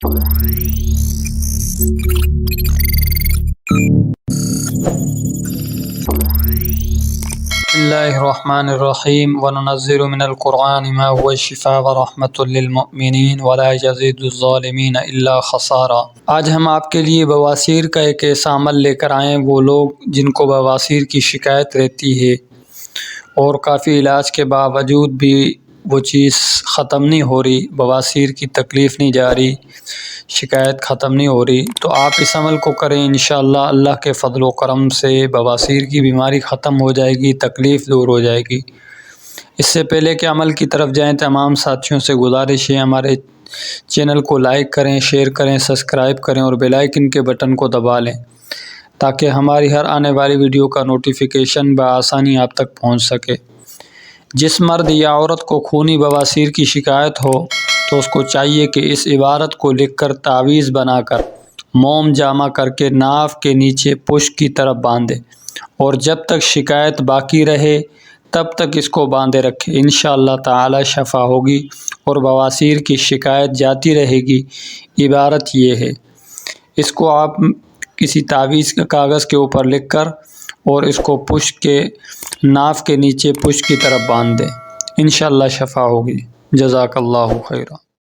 بسم اللہ الرحمن الرحیم وننزل من القرآن ما هو شفاء ورحمۃ للمؤمنین ولا یزید الظالمین الا خسارا۔ آج ہم آپ کے لیے بواسیر کا ایک ایسا عمل لے کر آئیں۔ وہ لوگ جن کو بواسیر کی شکایت رہتی ہے اور کافی علاج کے باوجود بھی وہ چیز ختم نہیں ہو رہی، بواسیر کی تکلیف نہیں جا رہی، شکایت ختم نہیں ہو رہی، تو آپ اس عمل کو کریں۔ انشاءاللہ اللہ کے فضل و کرم سے بواسیر کی بیماری ختم ہو جائے گی، تکلیف دور ہو جائے گی۔ اس سے پہلے کہ عمل کی طرف جائیں، تمام ساتھیوں سے گزارش ہے ہمارے چینل کو لائک کریں، شیئر کریں، سبسکرائب کریں اور بیل آئیکن کے بٹن کو دبا لیں تاکہ ہماری ہر آنے والی ویڈیو کا نوٹیفیکیشن بآسانی آپ تک پہنچ سکے۔ جس مرد یا عورت کو خونی بواسیر کی شکایت ہو تو اس کو چاہیے کہ اس عبارت کو لکھ کر تعویذ بنا کر موم جامع کر کے ناف کے نیچے پشت کی طرف باندھے اور جب تک شکایت باقی رہے تب تک اس کو باندھے رکھے۔ انشاءاللہ تعالی شفا ہوگی اور بواسیر کی شکایت جاتی رہے گی۔ عبارت یہ ہے، اس کو آپ کسی تعویذ کے کاغذ کے اوپر لکھ کر اور اس کو پشت کے ناف کے نیچے پشت کی طرف باندھ دیں، انشاءاللہ شفا ہوگی۔ جزاک اللہ خیرہ۔